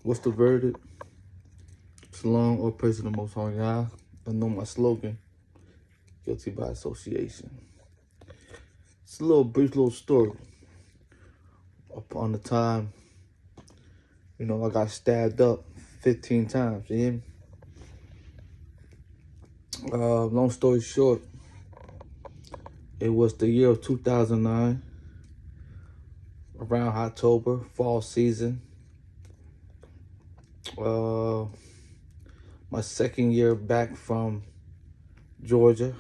What's the verdict? Shalom, all praise to the Most High God. I know my slogan, guilty by association. It's a brief little story. Upon the time, I got stabbed up 15 times, you hear me? Long story short, it was the year of 2009, around October, fall season. My second year back from Georgia.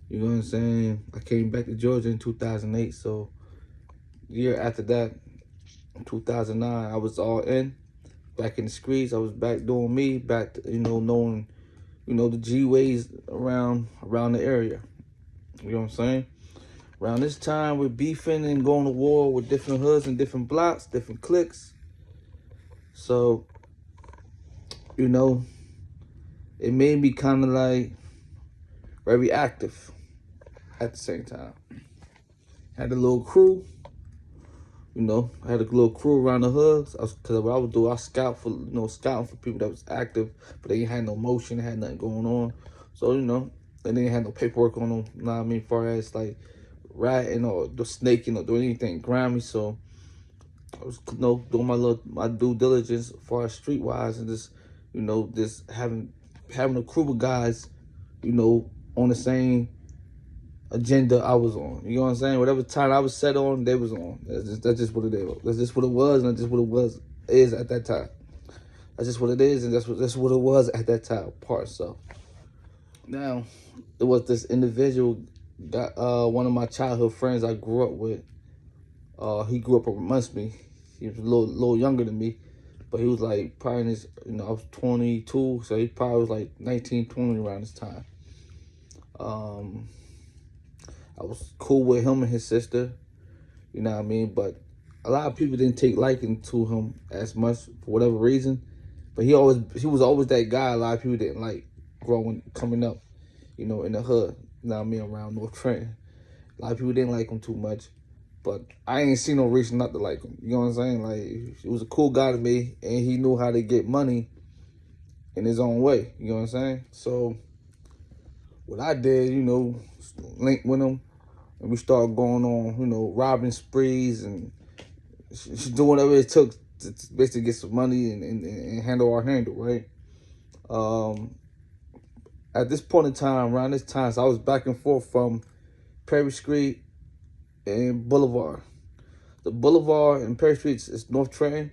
You know what I'm saying? I came back to Georgia in 2008, so the year after that, 2009, I was all in, back in the streets. I was back doing me, back, knowing, the G-ways around the area. You know what I'm saying? Around this time, we're beefing and going to war with different hoods and different blocks, different cliques. So, it made me kind of like very active at the same time. Had a little crew, I had a little crew around the hoods. Because what I would do, I scout for, scouting for people that was active, but they ain't had no motion, they had nothing going on. So, and they didn't have no paperwork on them, you know what I mean, as far as like ratting or snaking or doing anything grimy. So I was, doing my due diligence as far as streetwise, and just, just having a crew of guys, on the same agenda I was on. You know what I'm saying? Whatever time I was set on, they was on. That's just what it is. That's just what it was, and that's just what it is at that time. That's just what it is, and that's what it was at that time. So now, it was this individual, one of my childhood friends I grew up with. He grew up amongst me. He was a little younger than me, but he was like probably in his, I was 22, so he probably was like 19, 20 around this time. I was cool with him and his sister, you know what I mean? But a lot of people didn't take liking to him as much for whatever reason. But he was always that guy a lot of people didn't like coming up, in the hood, you know what I mean, around North Trenton. A lot of people didn't like him too much. But I ain't seen no reason not to like him. You know what I'm saying? Like, he was a cool guy to me, and he knew how to get money in his own way. You know what I'm saying? So what I did, linked with him, and we started going on, robbing sprees and doing whatever it took to basically get some money and handle our handle, right? At this point in time, around this time, so I was back and forth from Perry Street and Boulevard. The Boulevard and Perry Street is North Trenton,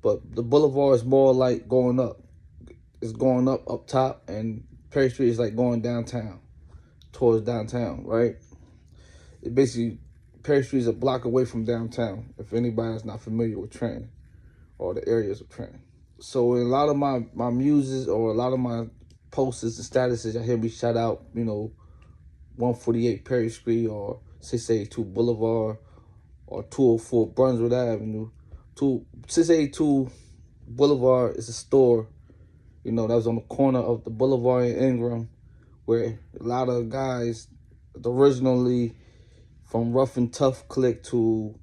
but the Boulevard is more like going up. It's going up top, and Perry Street is like going downtown, towards downtown, right? It basically, Perry Street is a block away from downtown, if anybody's not familiar with Trenton or the areas of Trenton. So in a lot of my muses or a lot of my posts and statuses, I hear me shout out, 148 Perry Street or 682 Boulevard or 204 Brunswick Avenue. 682 Boulevard is a store, that was on the corner of the Boulevard and Ingram, where a lot of guys, originally from Rough and Tough Click to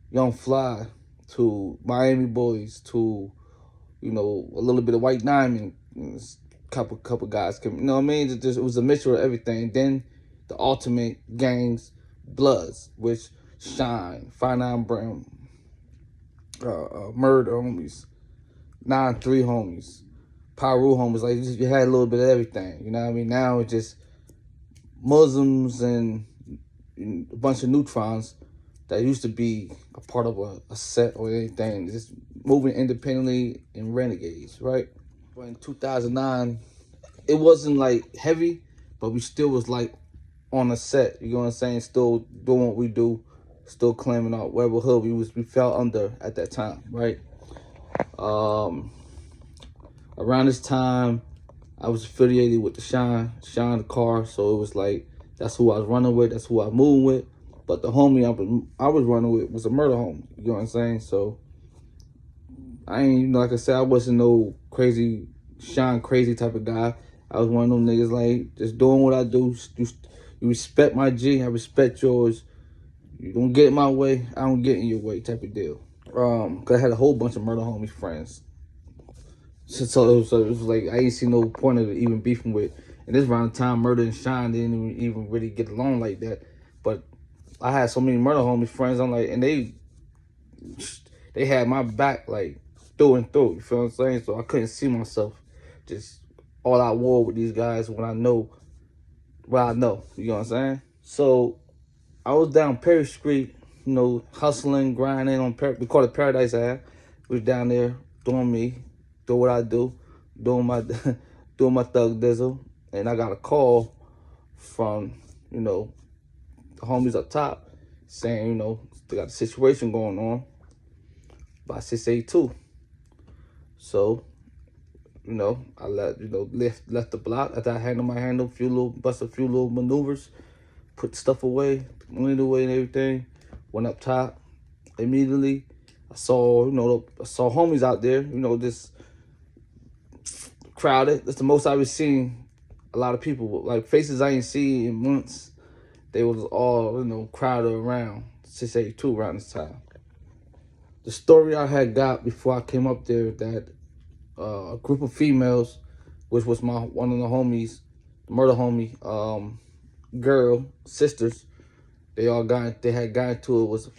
Young Fly to Miami Boys to, a little bit of White Diamond, couple guys came, you know what I mean? It was a mixture of everything. Then the ultimate gangs, Bloods, which Shine, 5'9" Brown, Murder homies, 9-3 homies, Pyru homies. Like, you had a little bit of everything, you know what I mean? Now it's just Muslims and a bunch of neutrons that used to be a part of a set or anything, just moving independently in renegades, right? But in 2009, it wasn't like heavy, but we still was like on a set, you know what I'm saying? Still doing what we do, still claiming out whatever hood we fell under at that time, right? Around this time, I was affiliated with the Shine the car, so it was like, that's who I was running with, that's who I moved with. But the homie I was running with was a murder homie, you know what I'm saying? So I ain't, like I said, I wasn't no crazy, Shine crazy type of guy. I was one of them niggas like, just doing what I do. You respect my G, I respect yours. You don't get in my way, I don't get in your way type of deal. Cause I had a whole bunch of murder homies friends. So it was like I ain't see no point of even beefing with. And this around the time Murder and Shine didn't even really get along like that. But I had so many murder homies friends. I'm like, and they had my back like through and through. You feel what I'm saying? So I couldn't see myself just all out war with these guys when I know what I know. You know what I'm saying? So I was down Perry Street, hustling, grinding on we call it Paradise Ave. We was down there doing me, doing what I do, doing my doing my thug dizzle, and I got a call from the homies up top saying they got a situation going on by 682. So I left the block after I bust a few little maneuvers, put stuff away, went away and everything. Went up top. Immediately, I saw homies out there. This crowded. That's the most I've seen. A lot of people, like faces I ain't seen in months. They was all crowded around 682 around this time. The story I had got before I came up there that a group of females, which was one of the homies, the murder homie, girl sisters. They had got into it with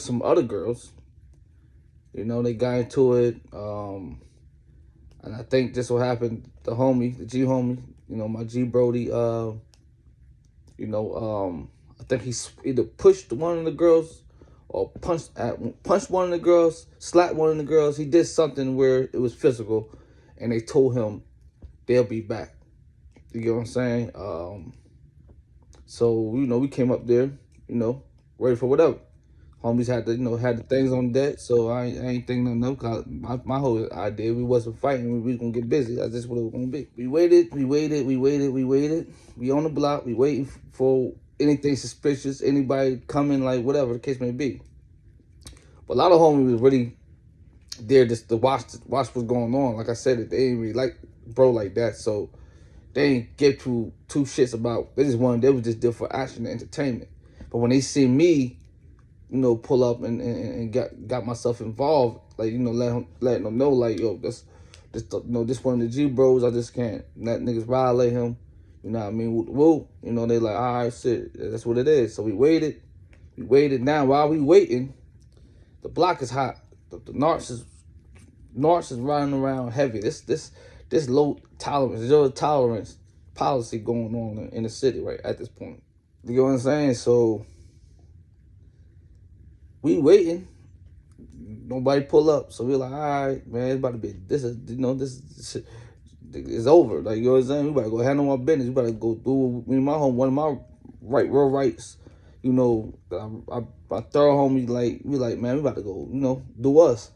some other girls. They got into it, and I think this will happen. The G homie, my G Brody. I think he either pushed one of the girls or punched one of the girls, slapped one of the girls. He did something where it was physical, and they told him they'll be back. You get what I'm saying? So we came up there, ready for whatever. Homies had the things on deck, so I ain't think nothing of. Cause my whole idea, we wasn't fighting, we was gonna get busy. That's just what it was gonna be. We waited. We on the block, we waiting for anything suspicious, anybody coming, like whatever the case may be. But a lot of homies was really there just to watch what's going on. Like I said, they ain't really like bro like that, so they ain't give two shits about. They was just there for action and entertainment. But when they see me, pull up and got myself involved, like letting them know, like, yo, this one of the G bros. I just can't let niggas violate him. You know what I mean? Woo. They like, all right, shit, that's what it is. So we waited. Now while we waiting, the block is hot. The narcs is riding around heavy. This low tolerance, zero tolerance policy going on in the city right at this point. You know what I'm saying? So we waiting. Nobody pull up. So we're like, all right, man, it's about to be, this is over. Like, you know what I'm saying? We better go handle my business. We better go do one of my real rights. My thorough homies, like, we like, man, we about to go, do us.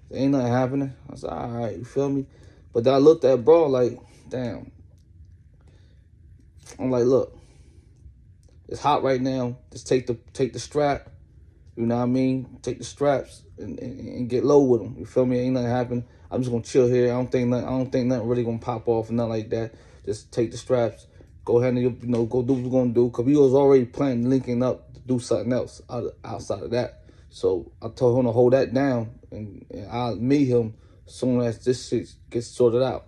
There ain't nothing happening. I said, all right, you feel me? But then I looked at Brawl like, damn. I'm like, look, it's hot right now. Just take the strap. You know what I mean? Take the straps and get low with them. You feel me? Ain't nothing happen. I'm just gonna chill here. I don't think nothing really gonna pop off or nothing like that. Just take the straps. Go ahead and go do what we're gonna do. Cause we was already planning linking up to do something else outside of that. So I told him to hold that down and I'll meet him as soon as this shit gets sorted out.